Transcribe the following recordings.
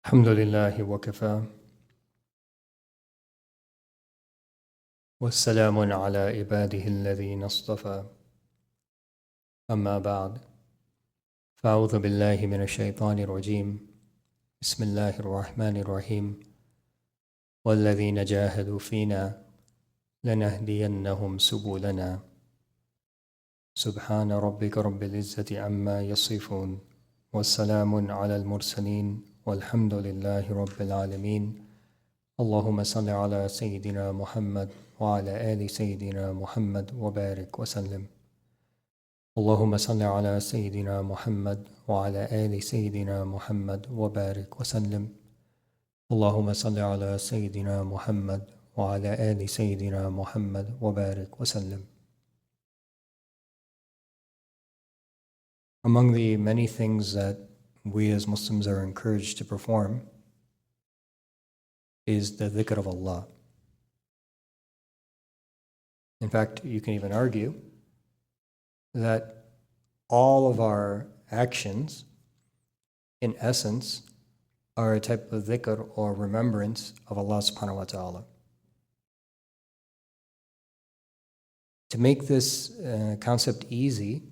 الحمد لله وكفى والسلام على عباده الذين اصطفى أما بعد فأعوذ بالله من الشيطان الرجيم بسم الله الرحمن الرحيم والذين جاهدوا فينا لنهدينهم سبلنا سبحان ربك رب العزة عما يصفون والسلام على المرسلين والحمد لله رب العالمين اللهم صل على سيدنا محمد وعلى آل سيدنا محمد وبارك وسلم اللهم صل على سيدنا محمد وعلى آل سيدنا محمد وبارك وسلم اللهم صل على سيدنا محمد وعلى آل سيدنا محمد وبارك وسلم. Among the many things that we as Muslims are encouraged to perform is the dhikr of Allah. In fact, you can even argue that all of our actions, in essence, are a type of dhikr or remembrance of Allah subhanahu wa ta'ala. To make this concept easy,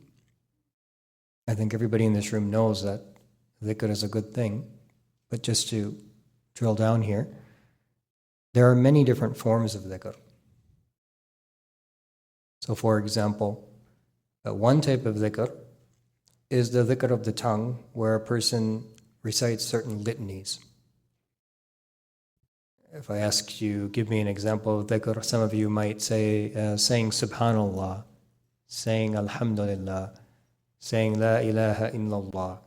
I think everybody in this room knows that dhikr is a good thing, but just to drill down here, there are many different forms of dhikr. So for example, one type of dhikr is the dhikr of the tongue, where a person recites certain litanies. If I asked you, give me an example of dhikr, some of you might say saying Subhanallah, saying Alhamdulillah, saying La ilaha illallah.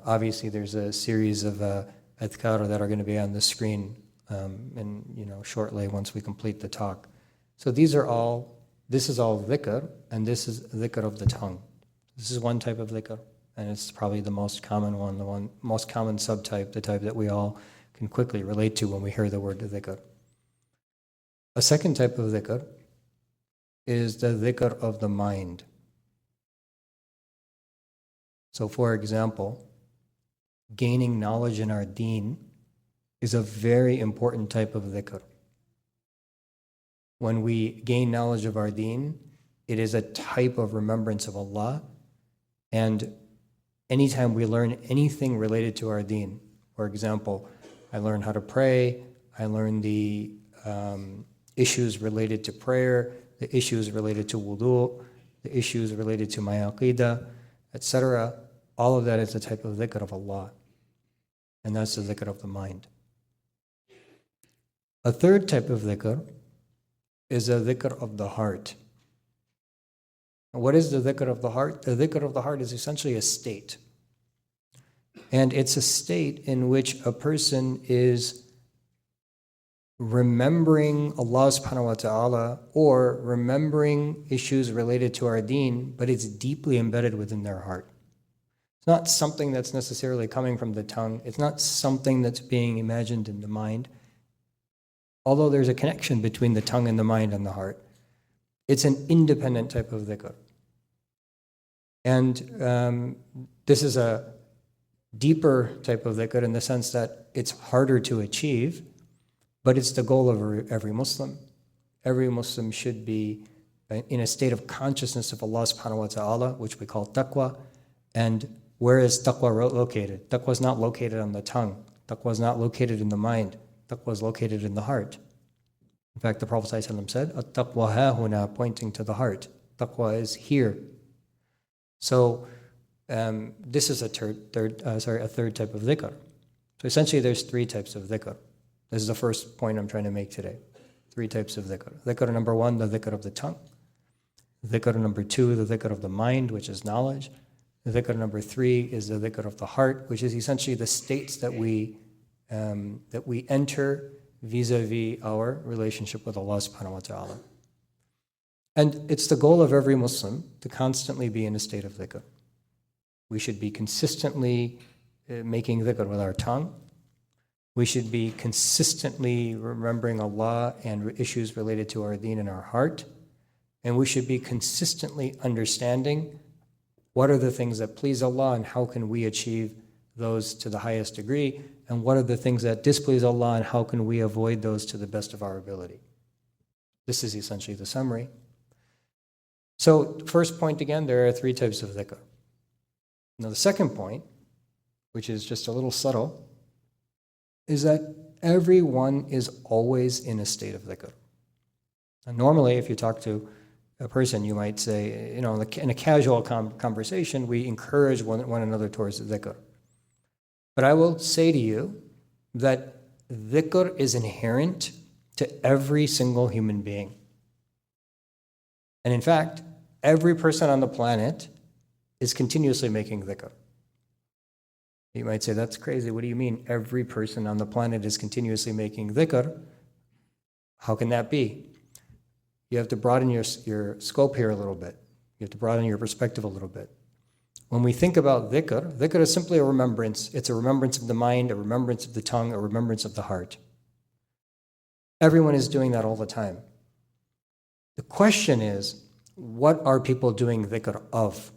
Obviously there's a series of adhkar that are going to be on the screen shortly once we complete the talk. So this is all dhikr, and this is dhikr of the tongue. This is one type of dhikr, and it's probably the most common one, the most common subtype, the type that we all can quickly relate to when we hear the word dhikr. A second type of dhikr is the dhikr of the mind. So for example, gaining knowledge in our deen is a very important type of dhikr. When we gain knowledge of our deen, it is a type of remembrance of Allah. And anytime we learn anything related to our deen, for example, I learn how to pray, I learn the issues related to prayer, the issues related to wudu, the issues related to my aqidah, etc. All of that is a type of dhikr of Allah. And that's the dhikr of the mind. A third type of dhikr is a dhikr of the heart. What is the dhikr of the heart? The dhikr of the heart is essentially a state. And it's a state in which a person is remembering Allah subhanahu wa ta'ala or remembering issues related to our deen, but it's deeply embedded within their heart. It's not something that's necessarily coming from the tongue. It's not something that's being imagined in the mind. Although there's a connection between the tongue and the mind and the heart, it's an independent type of dhikr. And this is a deeper type of dhikr in the sense that it's harder to achieve, but it's the goal of every Muslim. Every Muslim should be in a state of consciousness of Allah subhanahu wa ta'ala, which we call taqwa. And where is taqwa located? Taqwa is not located on the tongue. Taqwa is not located in the mind. Taqwa is located in the heart. In fact, the Prophet ﷺ said, "At-taqwa hahuna," pointing to the heart. Taqwa is here. So this is a third type of dhikr. So essentially, there's three types of dhikr. This is the first point I'm trying to make today. Three types of dhikr. Dhikr number one, the dhikr of the tongue. Dhikr number two, the dhikr of the mind, which is knowledge. The dhikr number three is the dhikr of the heart, which is essentially the states that we enter vis-a-vis our relationship with Allah subhanahu wa ta'ala. And it's the goal of every Muslim to constantly be in a state of dhikr. We should be consistently making dhikr with our tongue. We should be consistently remembering Allah and issues related to our deen in our heart. And we should be consistently understanding what are the things that please Allah and how can we achieve those to the highest degree, and what are the things that displease Allah, and how can we avoid those to the best of our ability. This is essentially the summary. So, first point again, there are 3 types of dhikr. Now, the second point, which is just a little subtle, is that everyone is always in a state of dhikr. And normally, if you talk to a person, you might say, in a casual conversation, we encourage one another towards the dhikr. But I will say to you that dhikr is inherent to every single human being. And in fact, every person on the planet is continuously making dhikr. You might say, that's crazy. What do you mean every person on the planet is continuously making dhikr? How can that be? You have to broaden your scope here a little bit. You have to broaden your perspective a little bit. When we think about dhikr, dhikr is simply a remembrance. It's a remembrance of the mind, a remembrance of the tongue, a remembrance of the heart. Everyone is doing that all the time. The question is, what are people doing dhikr of?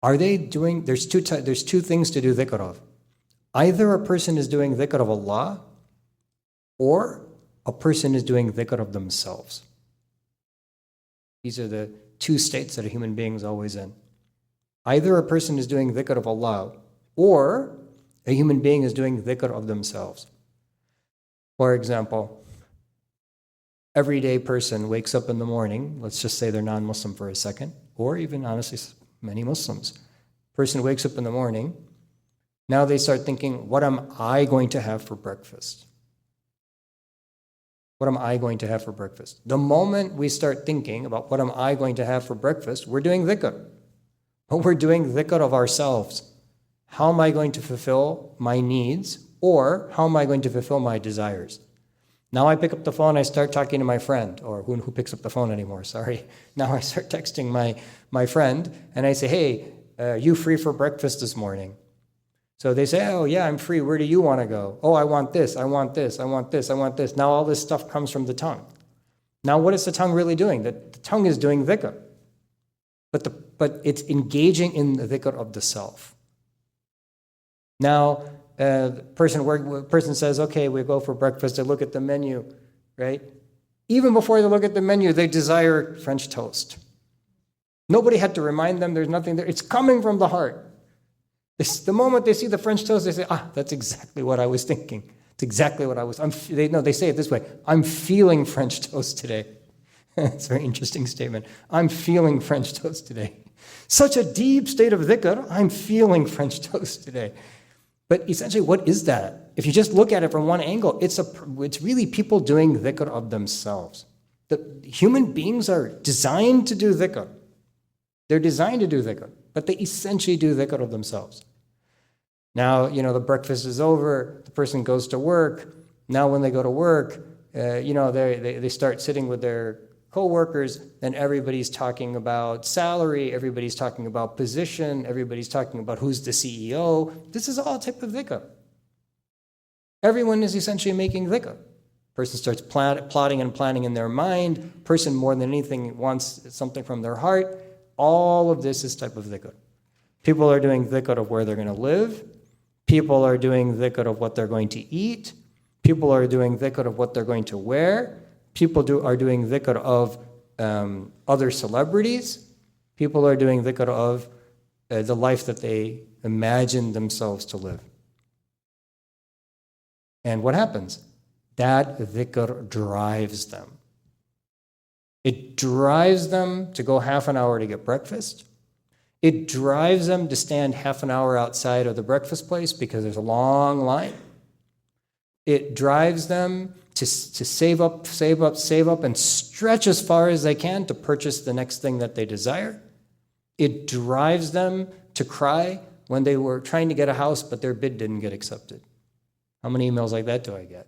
Are they doing, there's two things to do dhikr of. Either a person is doing dhikr of Allah, or a person is doing dhikr of themselves. These are the 2 states that a human being is always in. Either a person is doing dhikr of Allah, or a human being is doing dhikr of themselves. For example, everyday person wakes up in the morning, let's just say they're non-Muslim for a second, or even honestly many Muslims. Person wakes up in the morning, now they start thinking, what am I going to have for breakfast? What am I going to have for breakfast? The moment we start thinking about what am I going to have for breakfast, we're doing dhikr. But we're doing dhikr of ourselves. How am I going to fulfill my needs, or how am I going to fulfill my desires? Now I pick up the phone, I start talking to my friend, or who picks up the phone anymore, sorry. Now I start texting my friend, and I say, hey, you free for breakfast this morning? So they say, oh yeah, I'm free, where do you want to go? Oh, I want this, I want this, I want this, I want this. Now all this stuff comes from the tongue. Now what is the tongue really doing? The tongue is doing dhikr. But it's engaging in the dhikr of the self. Now, person says, okay, we go for breakfast, they look at the menu, right? Even before they look at the menu, they desire French toast. Nobody had to remind them, there's nothing there. It's coming from the heart. The moment they see the French toast, they say, that's exactly what I was thinking. It's exactly what I was, they say it this way, I'm feeling French toast today. It's a very interesting statement. I'm feeling French toast today. Such a deep state of dhikr, I'm feeling French toast today. But essentially, what is that? If you just look at it from one angle, it's really people doing dhikr of themselves. The human beings are designed to do dhikr. They're designed to do dhikr, but they essentially do dhikr of themselves. Now, the breakfast is over, the person goes to work. Now when they go to work, they start sitting with their co-workers, and everybody's talking about salary, everybody's talking about position, everybody's talking about who's the CEO. This is all a type of dhikr. Everyone is essentially making dhikr. Person starts plotting and planning in their mind. Person, more than anything, wants something from their heart. All of this is type of dhikr. People are doing dhikr of where they're going to live. People are doing dhikr of what they're going to eat. People are doing dhikr of what they're going to wear. People are doing dhikr of other celebrities. People are doing dhikr of the life that they imagine themselves to live. And what happens? That dhikr drives them. It drives them to go half an hour to get breakfast. It drives them to stand half an hour outside of the breakfast place because there's a long line. It drives them to save up, and stretch as far as they can to purchase the next thing that they desire. It drives them to cry when they were trying to get a house, but their bid didn't get accepted. How many emails like that do I get?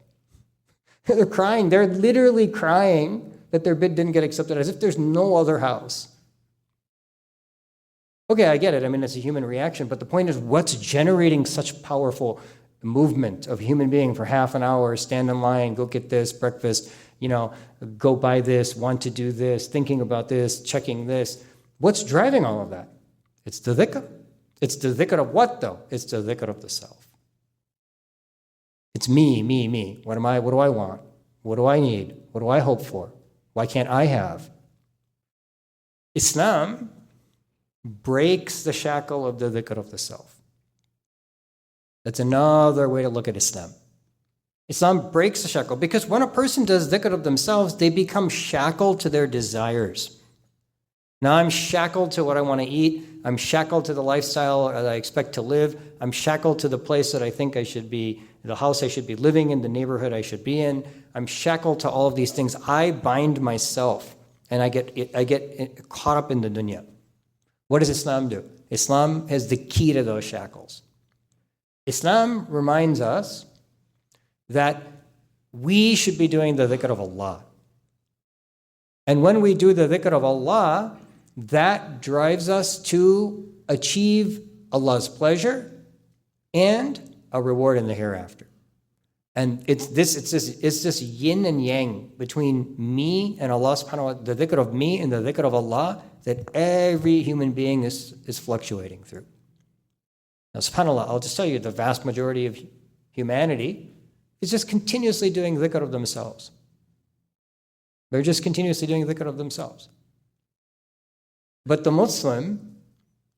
They're crying. They're literally crying that their bid didn't get accepted, as if there's no other house. Okay, I get it. I mean, it's a human reaction, but the point is, what's generating such powerful movement of a human being for half an hour, stand in line, go get this, breakfast, go buy this, want to do this, thinking about this, checking this. What's driving all of that? It's the dhikr. It's the dhikr of what though? It's the dhikr of the self. It's me, me, me. What do I want? What do I need? What do I hope for? Why can't I have? Islam breaks the shackle of the dhikr of the self. That's another way to look at Islam. Islam breaks the shackle because when a person does dhikr of themselves, they become shackled to their desires. Now I'm shackled to what I want to eat. I'm shackled to the lifestyle that I expect to live. I'm shackled to the place that I think I should be, the house I should be living in, the neighborhood I should be in. I'm shackled to all of these things. I bind myself and I get caught up in the dunya. What does Islam do? Islam has the key to those shackles. Islam reminds us that we should be doing the dhikr of Allah. And when we do the dhikr of Allah, that drives us to achieve Allah's pleasure and a reward in the hereafter. And it's this yin and yang between me and Allah subhanahu wa ta'ala, the dhikr of me and the dhikr of Allah, that every human being is fluctuating through. Now subhanAllah, I'll just tell you, the vast majority of humanity is just continuously doing dhikr of themselves. They're just continuously doing dhikr of themselves. But the Muslim,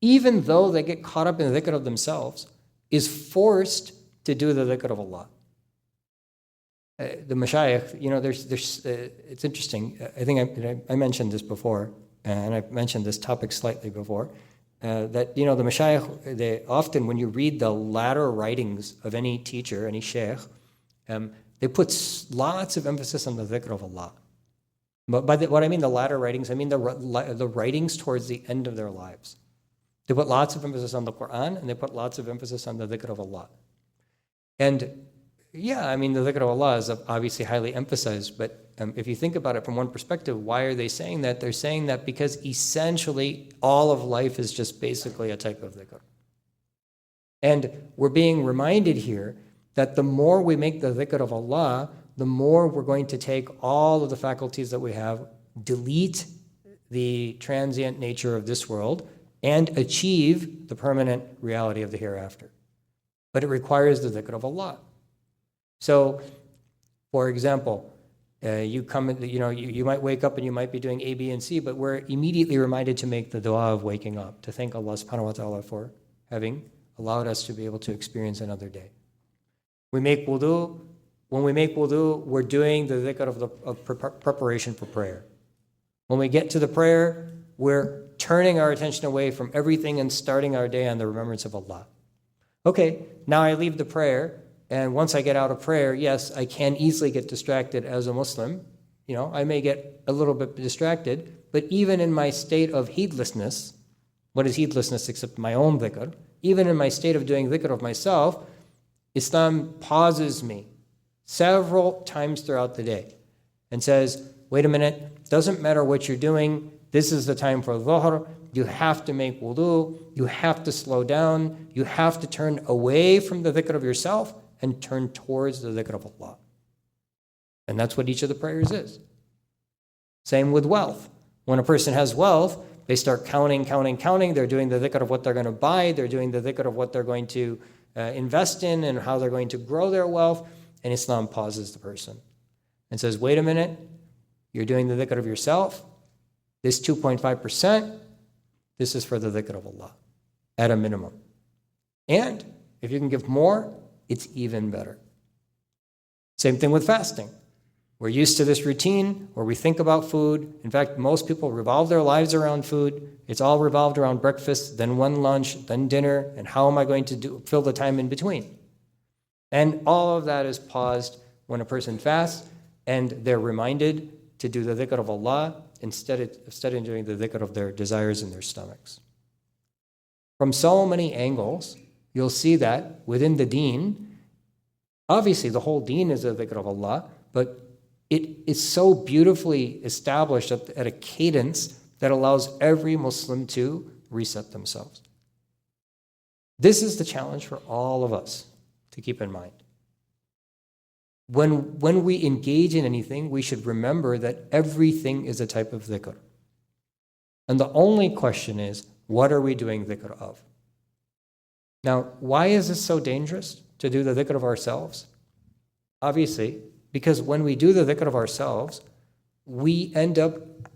even though they get caught up in the dhikr of themselves, is forced to do the dhikr of Allah. The Mashaykh, it's interesting. I think I mentioned this before, and I've mentioned this topic slightly before, that, the Mashaykh, they often, when you read the latter writings of any teacher, any Shaykh, they put lots of emphasis on the dhikr of Allah. But by what I mean the latter writings, I mean the writings towards the end of their lives. They put lots of emphasis on the Quran, and they put lots of emphasis on the dhikr of Allah. And yeah, I mean, the dhikr of Allah is obviously highly emphasized, but if you think about it from one perspective, why are they saying that? They're saying that because essentially all of life is just basically a type of dhikr. And we're being reminded here that the more we make the dhikr of Allah, the more we're going to take all of the faculties that we have, delete the transient nature of this world, and achieve the permanent reality of the hereafter. But it requires the dhikr of Allah. So, for example, you might wake up and you might be doing A, B, and C, but we're immediately reminded to make the dua of waking up, to thank Allah subhanahu wa ta'ala for having allowed us to be able to experience another day. We make wudu. When we make wudu, we're doing the dhikr of preparation for prayer. When we get to the prayer, we're turning our attention away from everything and starting our day on the remembrance of Allah. Okay, now I leave the prayer, and once I get out of prayer, yes, I can easily get distracted as a Muslim. I may get a little bit distracted, but even in my state of heedlessness, what is heedlessness except my own dhikr? Even in my state of doing dhikr of myself, Islam pauses me several times throughout the day and says, wait a minute, doesn't matter what you're doing, this is the time for dhuhr, you have to make wudu, you have to slow down, you have to turn away from the dhikr of yourself and turn towards the dhikr of Allah. And that's what each of the prayers is. Same with wealth. When a person has wealth, they start counting. They're doing the dhikr of what they're going to buy, they're doing the dhikr of what they're going to invest in and how they're going to grow their wealth. And Islam pauses the person and says, wait a minute, you're doing the dhikr of yourself. This 2.5%, this is for the dhikr of Allah, at a minimum. And if you can give more, it's even better. Same thing with fasting. We're used to this routine where we think about food. In fact, most people revolve their lives around food. It's all revolved around breakfast, then one lunch, then dinner, and how am I going to fill the time in between? And all of that is paused when a person fasts, and they're reminded to do the dhikr of Allah instead of doing the dhikr of their desires in their stomachs. From so many angles, you'll see that within the deen, obviously the whole deen is a dhikr of Allah, but it is so beautifully established at a cadence that allows every Muslim to reset themselves. This is the challenge for all of us to keep in mind. When we engage in anything, we should remember that everything is a type of dhikr. And the only question is, what are we doing dhikr of? Now, why is this so dangerous to do the dhikr of ourselves? Obviously, because when we do the dhikr of ourselves, we end up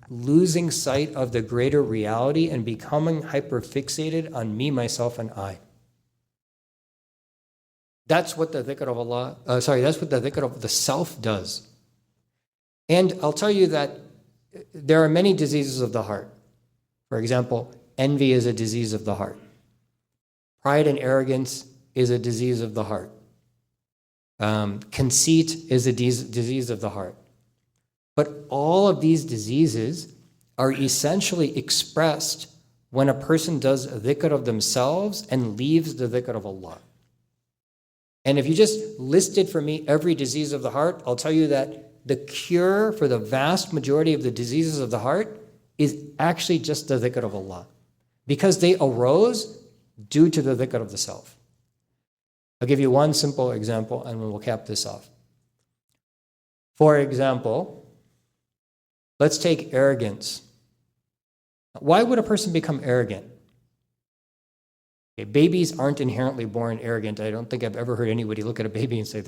losing sight of the greater reality and becoming hyperfixated on me, myself, and I. That's what the dhikr of Allah, that's what the dhikr of the self does. And I'll tell you that there are many diseases of the heart. For example, envy is a disease of the heart. Pride and arrogance is a disease of the heart. Conceit is a disease of the heart. But all of these diseases are essentially expressed when a person does dhikr of themselves and leaves the dhikr of Allah. And if you just listed for me every disease of the heart, I'll tell you that the cure for the vast majority of the diseases of the heart is actually just the dhikr of Allah, because they arose due to the dhikr of the self. I'll give you one simple example and we'll cap this off. For example, let's take arrogance. Why would a person become arrogant? Okay, babies aren't inherently born arrogant. I don't think I've ever heard anybody look at a baby and say,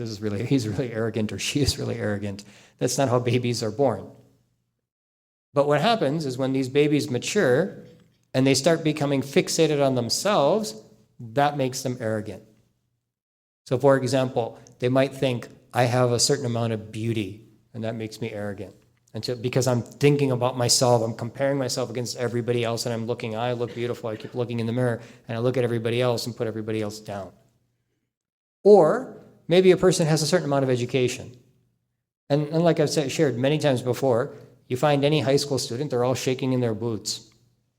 he's really arrogant or she is really arrogant. That's not how babies are born. But what happens is when these babies mature and they start becoming fixated on themselves, that makes them arrogant. So for example, they might think, I have a certain amount of beauty, and that makes me arrogant. Because I'm thinking about myself, I'm comparing myself against everybody else, and I'm looking, I look beautiful, I keep looking in the mirror, and I look at everybody else and put everybody else down. Or maybe a person has a certain amount of education. And like I've shared many times before, you find any high school student, they're all shaking in their boots.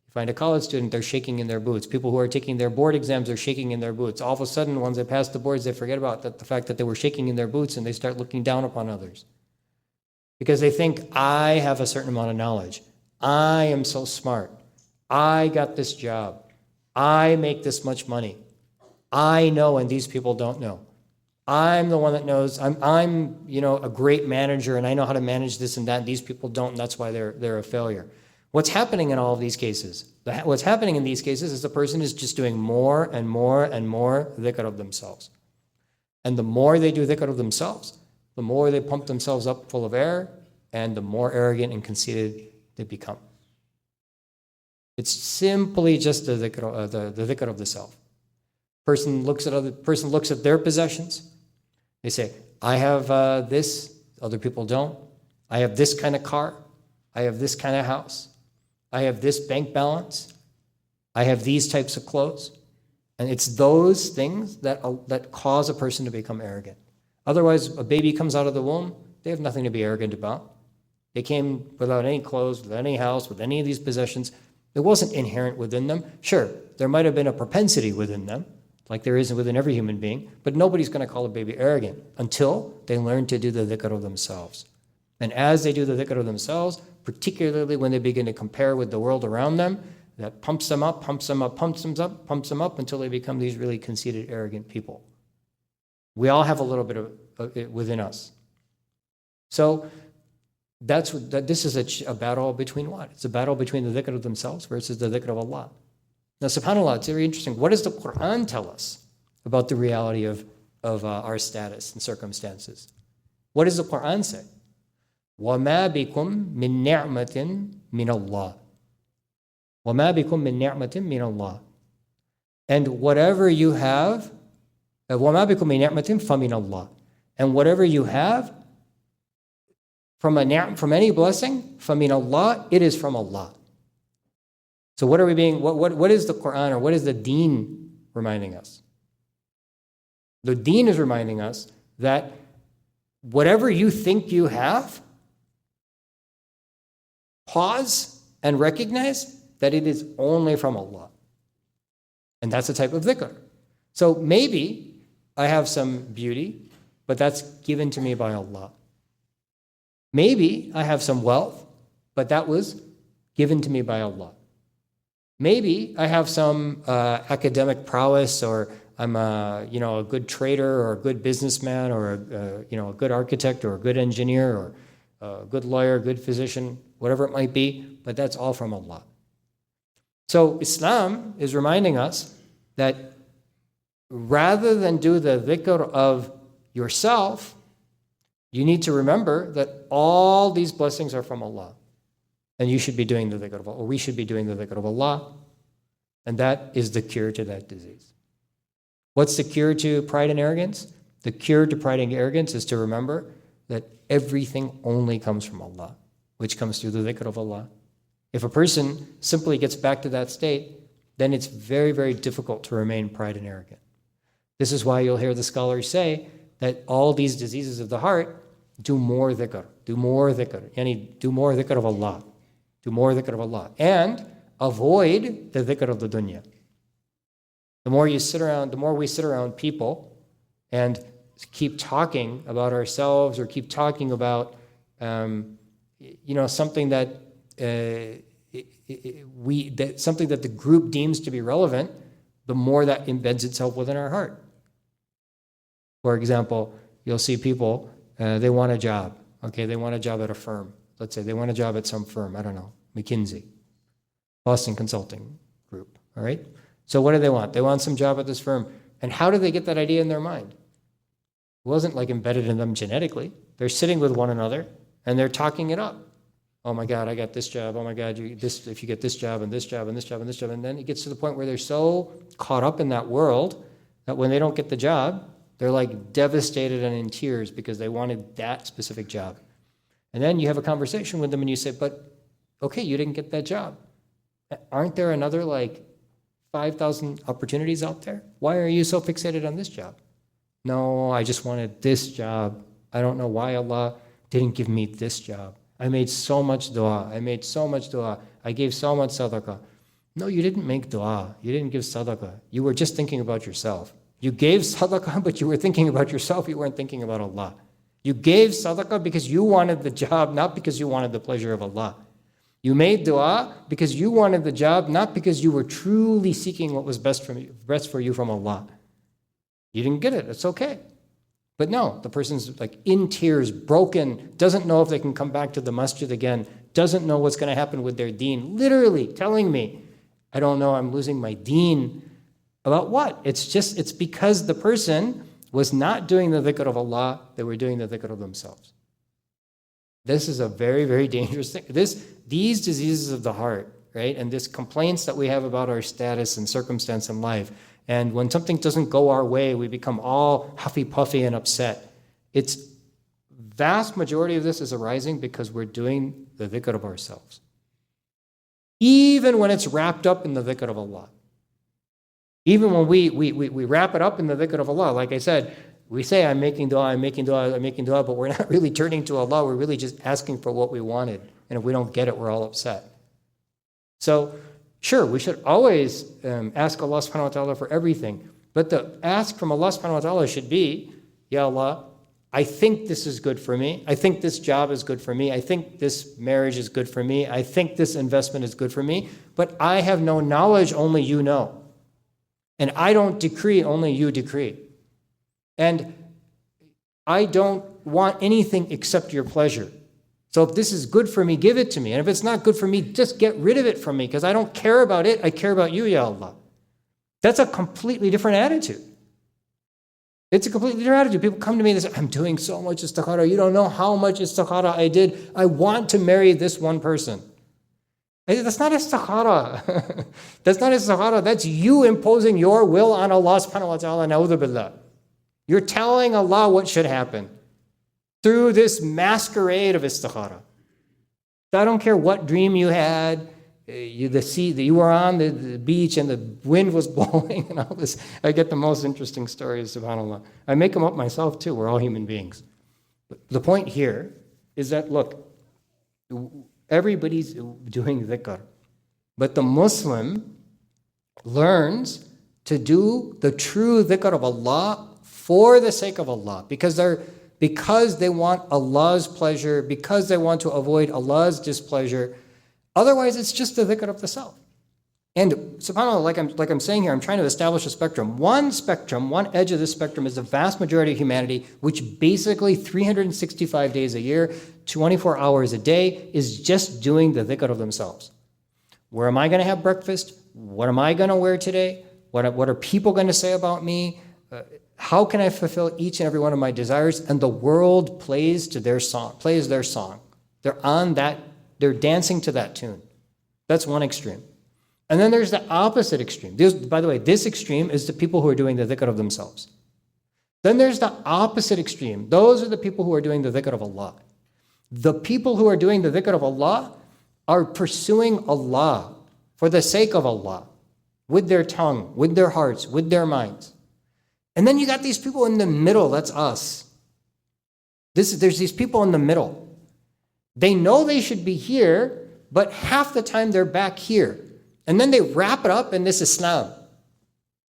You find a college student, they're shaking in their boots. People who are taking their board exams are shaking in their boots. All of a sudden, once they pass the boards, they forget about the fact that they were shaking in their boots, and they start looking down upon others. Because they think, I have a certain amount of knowledge. I am so smart. I got this job. I make this much money. I know and these people don't know. I'm the one that knows. I'm a great manager and I know how to manage this and that. And these people don't, and that's why they're a failure. What's happening in all of these cases? What's happening in these cases is the person is just doing more and more and more dhikr of themselves. And the more they do dhikr of themselves, the more they pump themselves up full of air, and the more arrogant and conceited they become. It's simply just the dhikr of the self. Person looks at their possessions. They say, I have this, other people don't. I have this kind of car. I have this kind of house. I have this bank balance. I have these types of clothes. And it's those things that cause a person to become arrogant. Otherwise, a baby comes out of the womb, they have nothing to be arrogant about. They came without any clothes, without any house, with any of these possessions. It wasn't inherent within them. Sure, there might have been a propensity within them, like there is within every human being, but nobody's going to call a baby arrogant until they learn to do the dhikr of themselves. And as they do the dhikr of themselves, particularly when they begin to compare with the world around them, that pumps them up, pumps them up, pumps them up until they become these really conceited, arrogant people. We all have a little bit of it within us. So this is a battle between what? It's a battle between the dhikr of themselves versus the dhikr of Allah. Now, subhanAllah, it's very interesting. What does the Quran tell us about the reality of our status and circumstances? What does the Quran say? وَمَا بِكُم مِّن نِعْمَةٍ مِّنَ اللَّهِ وَمَا بِكُم مِّن نِعْمَةٍ مِّنَ اللَّهِ. And whatever you have, وَمَا بِكُم مِّن نِعْمَةٍ فَمِنَ اللَّهِ. And whatever you have from any blessing, فَمِنَ اللَّهِ, it is from Allah. So what is the Quran, or what is the deen reminding us? The deen is reminding us that whatever you think you have, pause and recognize that it is only from Allah. And that's a type of dhikr. So maybe I have some beauty, but that's given to me by Allah. Maybe I have some wealth, but that was given to me by Allah. Maybe I have some academic prowess, or I'm a good trader, or a good businessman, or a good architect, or a good engineer, or a good lawyer, a good physician, whatever it might be, but that's all from Allah. So Islam is reminding us that rather than do the dhikr of yourself, you need to remember that all these blessings are from Allah. And you should be doing the dhikr of Allah, or we should be doing the dhikr of Allah. And that is the cure to that disease. What's the cure to pride and arrogance? The cure to pride and arrogance is to remember that everything only comes from Allah, which comes through the dhikr of Allah. If a person simply gets back to that state, then it's very, very difficult to remain pride and arrogant. This is why you'll hear the scholars say that all these diseases of the heart, do more dhikr, do more dhikr, yani do more dhikr of Allah, do more dhikr of Allah, and avoid the dhikr of the dunya. The more you sit around, the more we sit around people and keep talking about ourselves or keep talking about, something that something that the group deems to be relevant, the more that embeds itself within our heart. For example, you'll see people, they want a job. Okay, they want a job at a firm. Let's say they want a job at some firm, I don't know, McKinsey, Boston Consulting Group, all right? So what do they want? They want some job at this firm. And how do they get that idea in their mind? It wasn't like embedded in them genetically. They're sitting with one another and they're talking it up. Oh my God, I got this job. Oh my God, if you get this job and this job and this job and this job. And then it gets to the point where they're so caught up in that world that when they don't get the job, they're like devastated and in tears because they wanted that specific job. And then you have a conversation with them and you say, but okay, you didn't get that job. Aren't there another like 5,000 opportunities out there? Why are you so fixated on this job? No, I just wanted this job. I don't know why Allah didn't give me this job. I made so much dua. I made so much dua. I gave so much sadaqah. No, you didn't make dua. You didn't give sadaqah. You were just thinking about yourself. You gave sadaqah, but you were thinking about yourself. You weren't thinking about Allah. You gave sadaqah because you wanted the job, not because you wanted the pleasure of Allah. You made dua because you wanted the job, not because you were truly seeking what was best for you from Allah. You didn't get it. It's okay. But no, the person's like in tears, broken, doesn't know if they can come back to the masjid again, doesn't know what's going to happen with their deen, literally telling me, I don't know, I'm losing my deen. About what? It's because the person was not doing the dhikr of Allah, they were doing the dhikr of themselves. This is a very, very dangerous thing. These diseases of the heart, right, and this complaints that we have about our status and circumstance in life, and when something doesn't go our way, we become all huffy-puffy and upset. It's vast majority of this is arising because we're doing the dhikr of ourselves. Even when it's wrapped up in the dhikr of Allah. Even when we wrap it up in the dhikr of Allah, like I said, we say, I'm making dua, but we're not really turning to Allah. We're really just asking for what we wanted. And if we don't get it, we're all upset. So, sure, we should always ask Allah subhanahu wa ta'ala for everything. But the ask from Allah subhanahu wa ta'ala should be, Ya Allah, I think this is good for me. I think this job is good for me. I think this marriage is good for me. I think this investment is good for me. But I have no knowledge, only you know. And I don't decree, only you decree. And I don't want anything except your pleasure. So if this is good for me, give it to me. And if it's not good for me, just get rid of it from me because I don't care about it. I care about you, Ya Allah. That's a completely different attitude. It's a completely different attitude. People come to me and say, I'm doing so much istikhara. You don't know how much istikhara I did. I want to marry this one person. I said, that's not istikhara. That's not istikhara. That's you imposing your will on Allah subhanahu wa ta'ala. Na'udhu billah. You're telling Allah what should happen through this masquerade of istikhara. I don't care what dream you had, you were on the beach and the wind was blowing and all this. I get the most interesting stories, subhanAllah. I make them up myself too. We're all human beings. But the point here is that, look, everybody's doing dhikr, but the Muslim learns to do the true dhikr of Allah for the sake of Allah, because they want Allah's pleasure, because they want to avoid Allah's displeasure. Otherwise, it's just the dhikr of the self. And subhanAllah, like I'm saying here, I'm trying to establish a spectrum. One edge of this spectrum is the vast majority of humanity, which basically 365 days a year, 24 hours a day, is just doing the dhikr of themselves. Where am I going to have breakfast? What am I going to wear today? What are people going to say about me? How can I fulfill each and every one of my desires? And the world plays their song. They're dancing to that tune. That's one extreme. And then there's the opposite extreme. By the way, this extreme is the people who are doing the dhikr of themselves. Then there's the opposite extreme. Those are the people who are doing the dhikr of Allah. The people who are doing the dhikr of Allah are pursuing Allah for the sake of Allah, with their tongue, with their hearts, with their minds. And then you got these people in the middle, that's us. There's these people in the middle. They know they should be here, but half the time they're back here. And then they wrap it up in this Islam,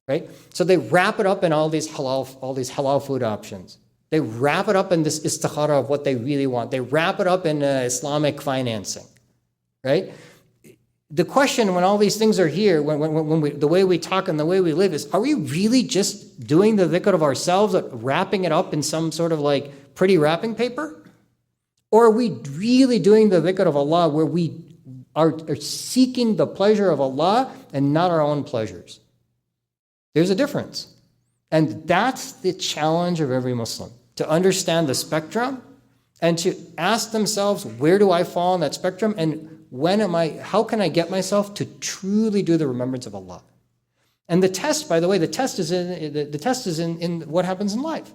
right? So they wrap it up in all these halal food options. They wrap it up in this istikhara of what they really want. They wrap it up in Islamic financing, right? The question when all these things are here, the way we talk and the way we live is, are we really just doing the dhikr of ourselves, wrapping it up in some sort of like pretty wrapping paper? Or are we really doing the dhikr of Allah where we are seeking the pleasure of Allah and not our own pleasures? There's a difference. And that's the challenge of every Muslim, to understand the spectrum and to ask themselves, where do I fall on that spectrum? And how can I get myself to truly do the remembrance of Allah? And the test, by the way, the test is in what happens in life.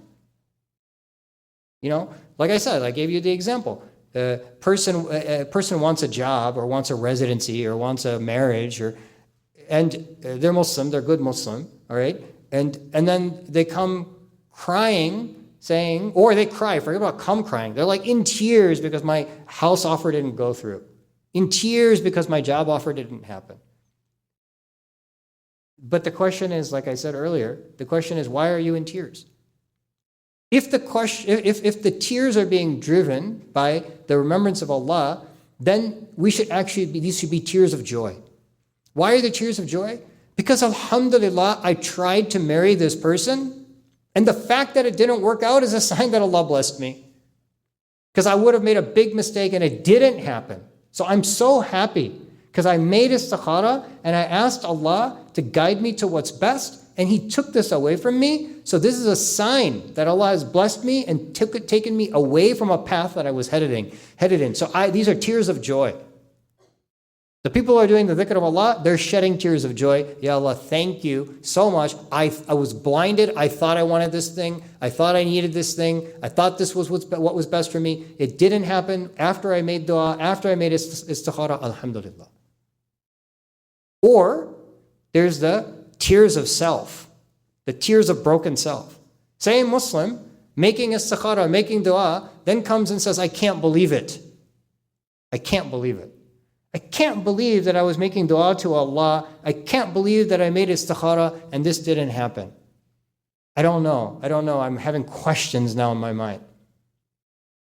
You know, like I said, I gave you the example. A person wants a job or wants a residency or wants a marriage, and they're Muslim, they're good Muslim, all right? And then they come crying, saying, or they cry, forget about come crying. They're like in tears because my house offer didn't go through. In tears because my job offer didn't happen. But the question is, like I said earlier, the question is, why are you in tears? If the tears are being driven by the remembrance of Allah, then these should be tears of joy. Why are the tears of joy? Because alhamdulillah, I tried to marry this person, and the fact that it didn't work out is a sign that Allah blessed me. Because I would have made a big mistake and it didn't happen. So I'm so happy because I made istikhara and I asked Allah to guide me to what's best, and He took this away from me. So this is a sign that Allah has blessed me and taken me away from a path that I was headed in. So these are tears of joy. The people who are doing the dhikr of Allah, they're shedding tears of joy. Ya Allah, thank you so much. I was blinded. I thought I wanted this thing. I thought I needed this thing. I thought this was what was best for me. It didn't happen. After I made dua, after I made istikhara, alhamdulillah. Or there's the tears of self, the tears of broken self. Same Muslim, making istikhara, making dua, then comes and says, I can't believe it. I can't believe it. I can't believe that I was making dua to Allah. I can't believe that I made istikhara and this didn't happen. I don't know. I'm having questions now in my mind.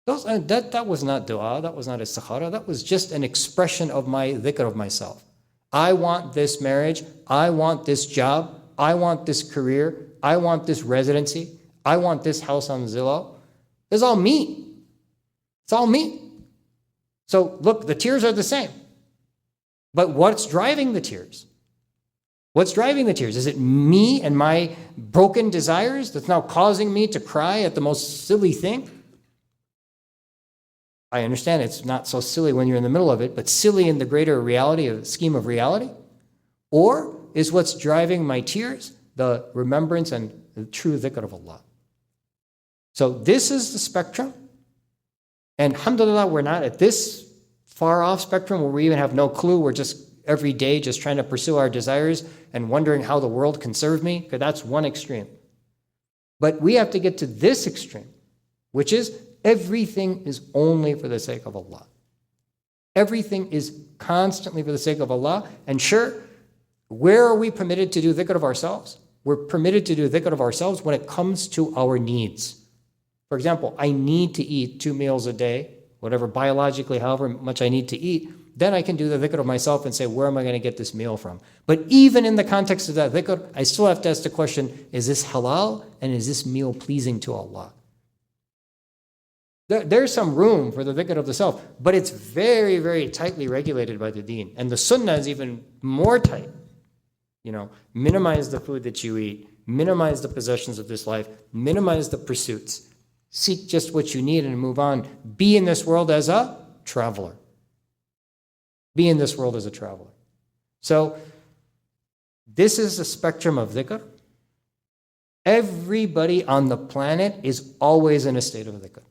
That was not dua. That was not istikhara. That was just an expression of my dhikr of myself. I want this marriage. I want this job. I want this career. I want this residency. I want this house on Zillow. It's all me. It's all me. So look, the tears are the same. But what's driving the tears? What's driving the tears? Is it me and my broken desires that's now causing me to cry at the most silly thing? I understand it's not so silly when you're in the middle of it, but silly in the greater reality of the scheme of reality? Or is what's driving my tears the remembrance and the true dhikr of Allah? So this is the spectrum. And alhamdulillah, we're not at this far off spectrum where we even have no clue. We're just every day just trying to pursue our desires and wondering how the world can serve me, because that's one extreme. But we have to get to this extreme, which is everything is only for the sake of Allah. Everything is constantly for the sake of Allah. And sure, where are we permitted to do dhikr of ourselves? We're permitted to do dhikr of ourselves when it comes to our needs. For example, I need to eat 2 meals a day, whatever biologically, however much I need to eat, then I can do the dhikr of myself and say, where am I going to get this meal from? But even in the context of that dhikr, I still have to ask the question, is this halal and is this meal pleasing to Allah? There's some room for the dhikr of the self, but it's very, very tightly regulated by the deen. And the sunnah is even more tight. minimize the food that you eat, minimize the possessions of this life, minimize the pursuits. Seek just what you need and move on. Be in this world as a traveler. Be in this world as a traveler. So this is the spectrum of dhikr. Everybody on the planet is always in a state of dhikr.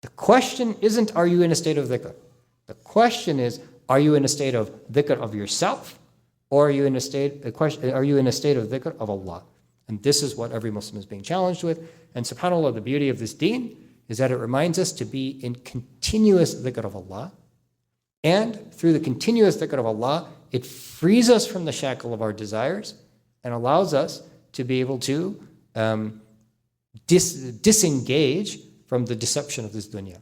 The question isn't, are you in a state of dhikr? The question is, are you in a state of dhikr of yourself? Or are you in a state of dhikr of Allah? And this is what every Muslim is being challenged with. And subhanAllah, the beauty of this deen is that it reminds us to be in continuous dhikr of Allah. And through the continuous dhikr of Allah, it frees us from the shackle of our desires and allows us to be able to disengage from the deception of this dunya.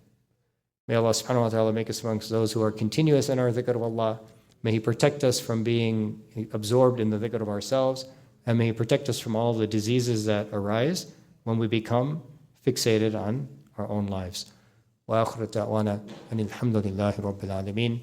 May Allah subhanahu wa ta'ala make us amongst those who are continuous in our dhikr of Allah. May He protect us from being absorbed in the dhikr of ourselves. And may He protect us from all the diseases that arise when we become fixated on our own lives. Wa akhiru da'wana anil hamdulillahi rabbil alameen.